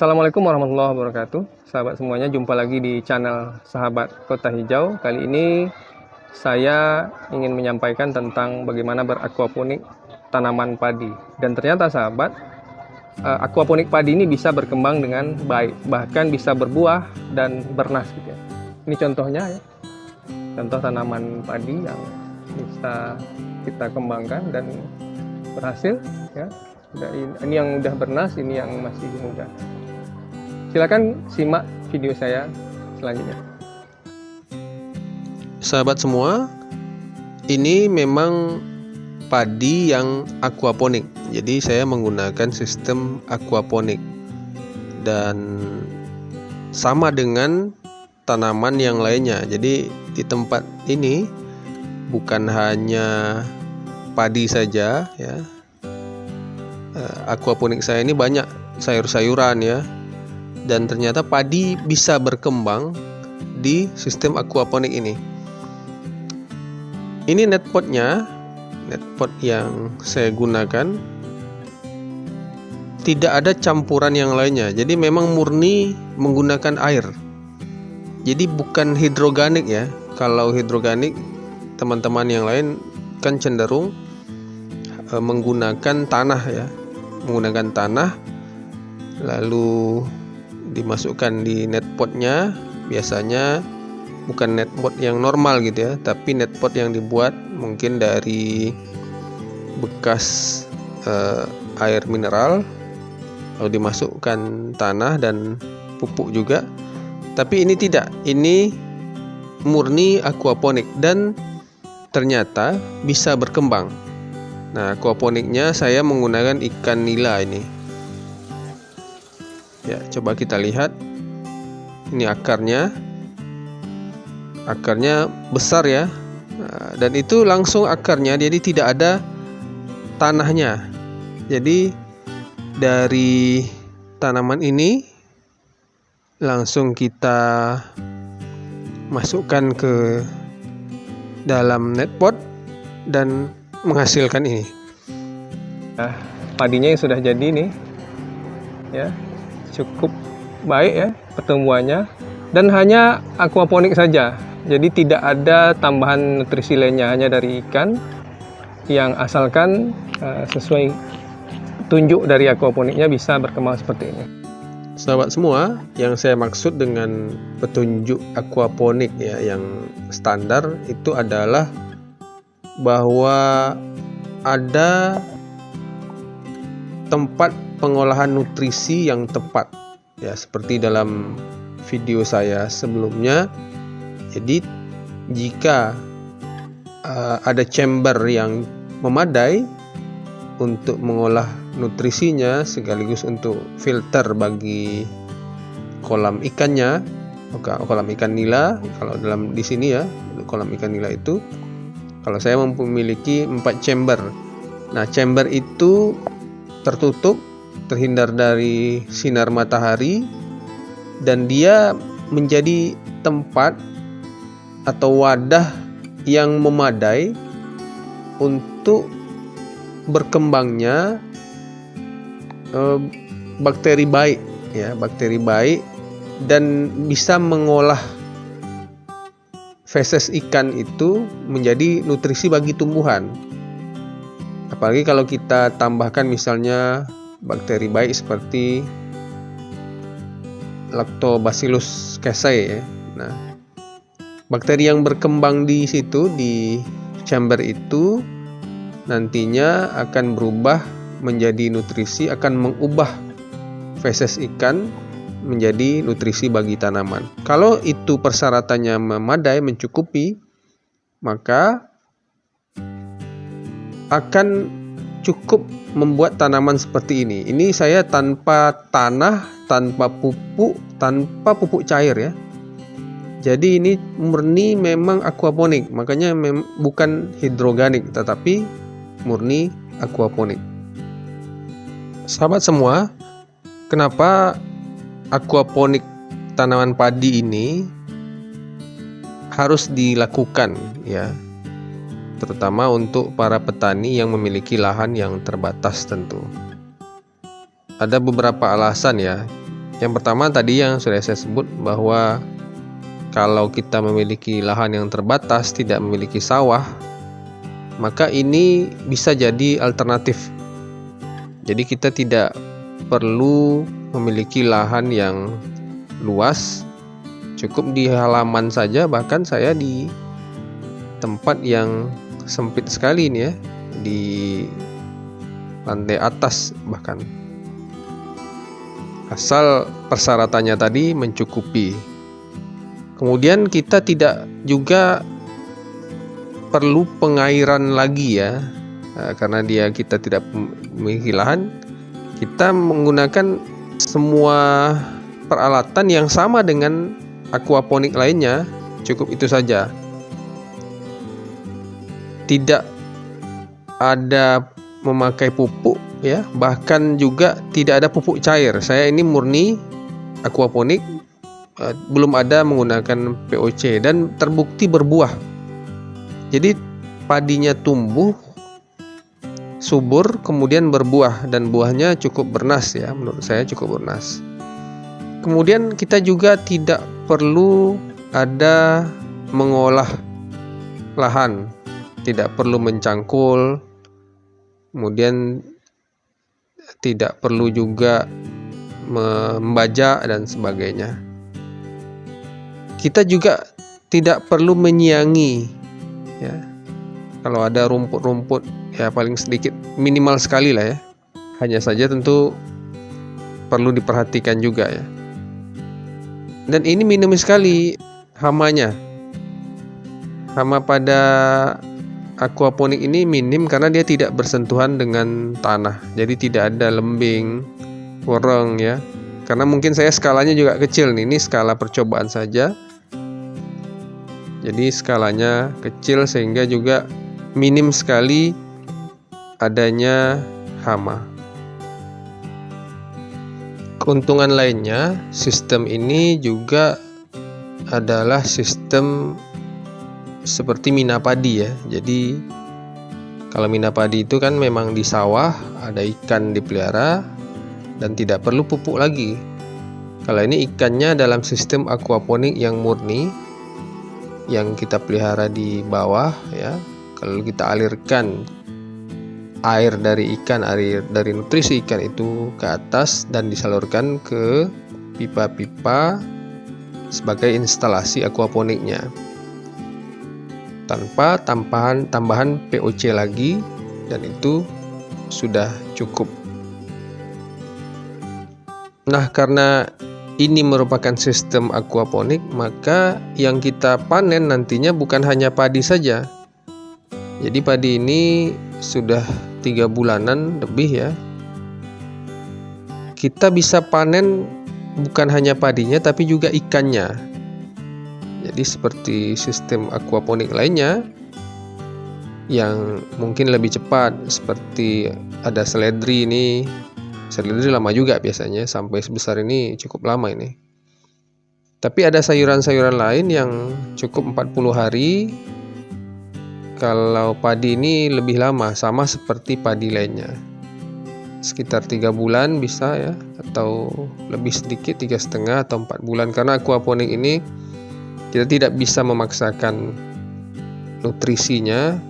Assalamualaikum warahmatullahi wabarakatuh. Sahabat semuanya, jumpa lagi di channel Sahabat Kota Hijau. Kali ini saya ingin menyampaikan tentang bagaimana berakuaponik tanaman padi. Dan ternyata sahabat, akuaponik padi ini bisa berkembang dengan baik, bahkan bisa berbuah dan bernas gitu ya. Ini contohnya ya. Contoh tanaman padi yang bisa kita kembangkan dan berhasil ya. Ini yang udah bernas, ini yang masih muda. Silakan simak video saya selanjutnya. Sahabat semua, ini memang padi yang aquaponik. Jadi saya menggunakan sistem aquaponik dan sama dengan tanaman yang lainnya. Jadi di tempat ini bukan hanya padi saja ya. Aquaponik saya ini banyak sayur-sayuran ya, dan ternyata padi bisa berkembang di sistem aquaponik ini. Ini netpotnya, netpot yang saya gunakan, tidak ada campuran yang lainnya. Jadi memang murni menggunakan air. Jadi bukan hidroganik ya. Kalau hidroganik, teman-teman yang lain kan cenderung menggunakan tanah ya, menggunakan tanah lalu dimasukkan di netpotnya. Biasanya bukan netpot yang normal gitu ya, tapi netpot yang dibuat mungkin dari bekas air mineral, lalu dimasukkan tanah dan pupuk juga. Tapi ini tidak, ini murni aquaponik dan ternyata bisa berkembang. Nah, aquaponiknya saya menggunakan ikan nila ini. Ya, coba kita lihat. Ini akarnya. Akarnya besar ya. Nah, dan itu langsung akarnya, jadi tidak ada tanahnya. Jadi dari tanaman ini langsung kita masukkan ke dalam netpot dan menghasilkan ini. Nah, padinya yang sudah jadi nih ya, cukup baik ya pertumbuhannya, dan hanya aquaponik saja. Jadi tidak ada tambahan nutrisi lainnya, hanya dari ikan yang asalkan sesuai tunjuk dari aquaponiknya bisa berkembang seperti ini. Sahabat semua, yang saya maksud dengan petunjuk aquaponik ya yang standar itu adalah bahwa ada tempat pengolahan nutrisi yang tepat ya, seperti dalam video saya sebelumnya. Jadi jika ada chamber yang memadai untuk mengolah nutrisinya sekaligus untuk filter bagi kolam ikannya, kolam ikan nila kalau dalam di sini ya, kolam ikan nila itu kalau saya memiliki 4 chamber. Nah, chamber itu tertutup, terhindar dari sinar matahari, dan dia menjadi tempat atau wadah yang memadai untuk berkembangnya bakteri baik ya, bakteri baik, dan bisa mengolah feses ikan itu menjadi nutrisi bagi tumbuhan. Apalagi kalau kita tambahkan misalnya bakteri baik seperti Lactobacillus casei ya. Nah, bakteri yang berkembang di situ di chamber itu nantinya akan berubah menjadi nutrisi, akan mengubah feses ikan menjadi nutrisi bagi tanaman. Kalau itu persyaratannya memadai, mencukupi, maka akan cukup membuat tanaman seperti ini. Ini saya tanpa tanah, tanpa pupuk cair ya. Jadi ini murni memang aquaponik, makanya bukan hidroganik, tetapi murni aquaponik. Sahabat semua, kenapa aquaponik tanaman padi ini harus dilakukan ya, terutama untuk para petani yang memiliki lahan yang terbatas tentu. Ada beberapa alasan ya. Yang pertama tadi yang sudah saya sebut, bahwa kalau kita memiliki lahan yang terbatas, tidak memiliki sawah, maka ini bisa jadi alternatif. Jadi kita tidak perlu memiliki lahan yang luas, cukup di halaman saja. Bahkan saya di tempat yang sempit sekali ini ya, di lantai atas bahkan, asal persyaratannya tadi mencukupi. Kemudian kita tidak juga perlu pengairan lagi ya, karena kita tidak memiliki lahan, kita menggunakan semua peralatan yang sama dengan aquaponik lainnya, cukup itu saja. Tidak ada memakai pupuk ya, bahkan juga tidak ada pupuk cair. Saya ini murni aquaponik, belum ada menggunakan POC, dan terbukti berbuah. Jadi padinya tumbuh subur, kemudian berbuah, dan buahnya cukup bernas ya, menurut saya cukup bernas. Kemudian kita juga tidak perlu ada mengolah lahan, tidak perlu mencangkul, kemudian tidak perlu juga membajak dan sebagainya. Kita juga tidak perlu menyiangi ya. Kalau ada rumput-rumput ya paling sedikit, minimal sekali lah ya. Hanya saja tentu perlu diperhatikan juga ya. Dan ini minim sekali hamanya. Hama pada aquaponik ini minim karena dia tidak bersentuhan dengan tanah. Jadi tidak ada lembing, wereng ya. Karena mungkin saya skalanya juga kecil nih. Ini skala percobaan saja. Jadi skalanya kecil sehingga juga minim sekali adanya hama. Keuntungan lainnya, sistem ini juga adalah sistem seperti mina padi ya. Jadi kalau mina padi itu kan memang di sawah, ada ikan dipelihara dan tidak perlu pupuk lagi. Kalau ini ikannya dalam sistem aquaponik yang murni, yang kita pelihara di bawah ya. Kalau kita alirkan air dari ikan, air dari nutrisi ikan itu ke atas dan disalurkan ke pipa-pipa sebagai instalasi aquaponiknya, tanpa tambahan POC lagi, dan itu sudah cukup. Nah, karena ini merupakan sistem aquaponik, maka yang kita panen nantinya bukan hanya padi saja. Jadi padi ini sudah 3 bulanan lebih ya. Kita bisa panen bukan hanya padinya tapi juga ikannya. Jadi seperti sistem aquaponik lainnya yang mungkin lebih cepat, seperti ada seledri ini. Seledri lama juga biasanya, sampai sebesar ini cukup lama ini. Tapi ada sayuran-sayuran lain yang cukup 40 hari. Kalau padi ini lebih lama, sama seperti padi lainnya, sekitar 3 bulan bisa ya, atau lebih sedikit 3,5 atau 4 bulan. Karena aquaponik ini kita tidak bisa memaksakan nutrisinya,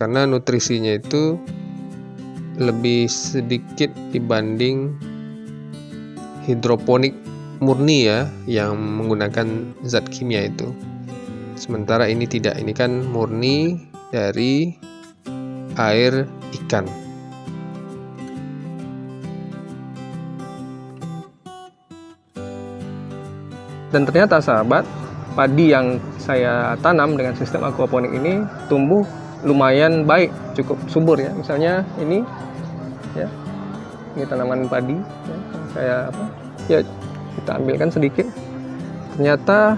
karena nutrisinya itu lebih sedikit dibanding hidroponik murni ya, yang menggunakan zat kimia itu. Sementara ini tidak, ini kan murni dari air ikan. Dan ternyata sahabat, padi yang saya tanam dengan sistem aquaponik ini tumbuh lumayan baik, cukup subur ya. Misalnya ini ya, ini tanaman padi ya, saya ya kita ambilkan sedikit, ternyata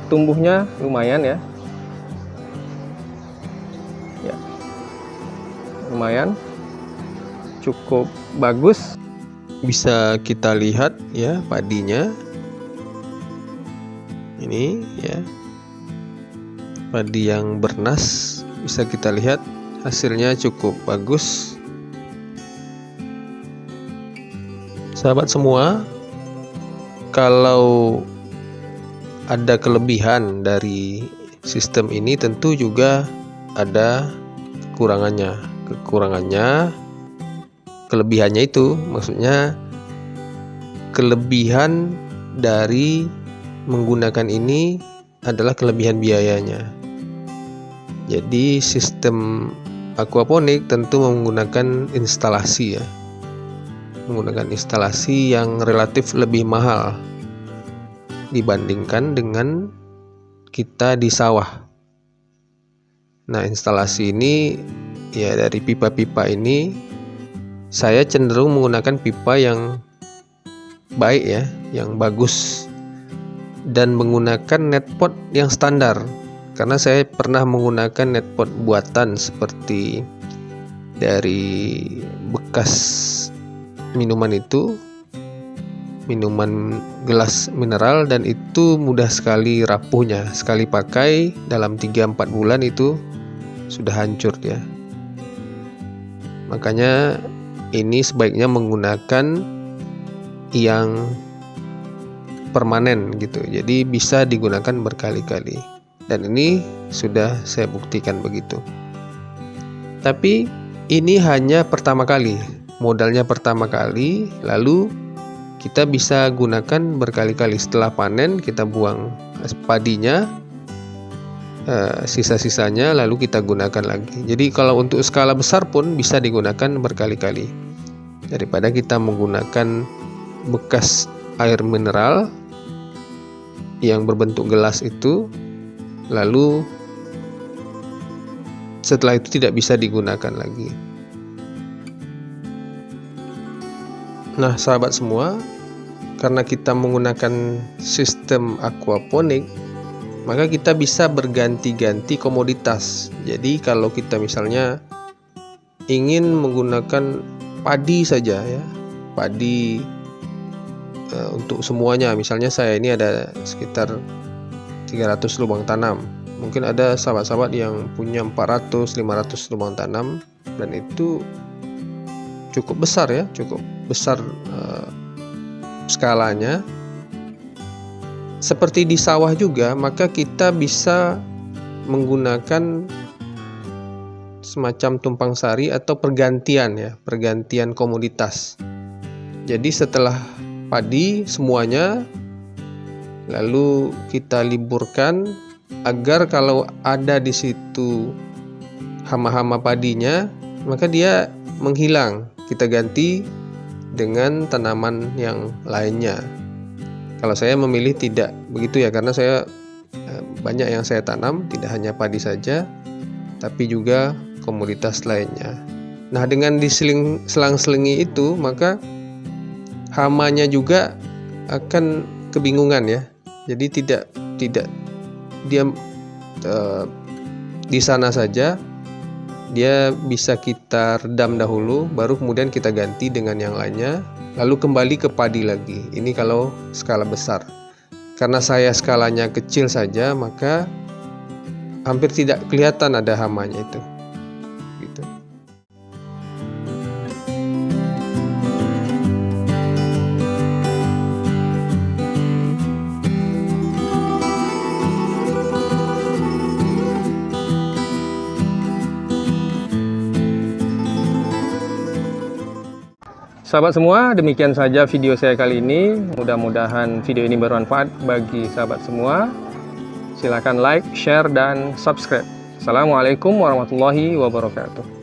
tumbuhnya lumayan ya. Lumayan cukup bagus. Bisa kita lihat ya padinya. Ini ya, padi yang bernas, bisa kita lihat hasilnya cukup bagus. Sahabat semua, kalau ada kelebihan dari sistem ini, tentu juga ada kekurangannya. Kelebihannya itu maksudnya kelebihan dari menggunakan ini adalah kelebihan biayanya. Jadi sistem aquaponik tentu menggunakan instalasi ya. Menggunakan instalasi yang relatif lebih mahal dibandingkan dengan kita di sawah. Nah, instalasi ini ya, dari pipa-pipa ini saya cenderung menggunakan pipa yang baik ya, yang bagus, dan menggunakan netpot yang standar. Karena saya pernah menggunakan netpot buatan seperti dari bekas minuman itu, minuman gelas mineral, dan itu mudah sekali rapuhnya. Sekali pakai dalam 3-4 bulan itu sudah hancur dia. Makanya ini sebaiknya menggunakan yang permanen gitu. Jadi bisa digunakan berkali-kali. Dan ini sudah saya buktikan begitu. Tapi ini hanya pertama kali. Modalnya pertama kali, lalu kita bisa gunakan berkali-kali. Setelah panen kita buang padinya, sisa-sisanya lalu kita gunakan lagi. Jadi kalau untuk skala besar pun bisa digunakan berkali-kali, daripada kita menggunakan bekas air mineral yang berbentuk gelas itu, lalu setelah itu tidak bisa digunakan lagi. Nah, sahabat semua, karena kita menggunakan sistem aquaponik, maka kita bisa berganti-ganti komoditas. Jadi kalau kita misalnya ingin menggunakan padi saja ya, padi untuk semuanya. Misalnya saya ini ada sekitar 300 lubang tanam. Mungkin ada sahabat-sahabat yang punya 400-500 lubang tanam, dan itu cukup besar ya, cukup besar skalanya. Seperti di sawah juga, maka kita bisa menggunakan semacam tumpang sari atau pergantian ya, pergantian komoditas. Jadi setelah padi semuanya, lalu kita liburkan agar kalau ada di situ hama-hama padinya, maka dia menghilang. Kita ganti dengan tanaman yang lainnya. Kalau saya memilih tidak begitu ya, karena saya banyak yang saya tanam, tidak hanya padi saja, tapi juga komoditas lainnya. Nah, dengan diselang-selingi itu, maka hamanya juga akan kebingungan ya. Jadi tidak dia di sana saja. Dia bisa kita redam dahulu, baru kemudian kita ganti dengan yang lainnya, lalu kembali ke padi lagi. Ini kalau skala besar. Karena saya skalanya kecil saja, maka hampir tidak kelihatan ada hamanya itu. Gitu. Sahabat semua, demikian saja video saya kali ini. Mudah-mudahan video ini bermanfaat bagi sahabat semua. Silakan like, share, dan subscribe. Assalamualaikum warahmatullahi wabarakatuh.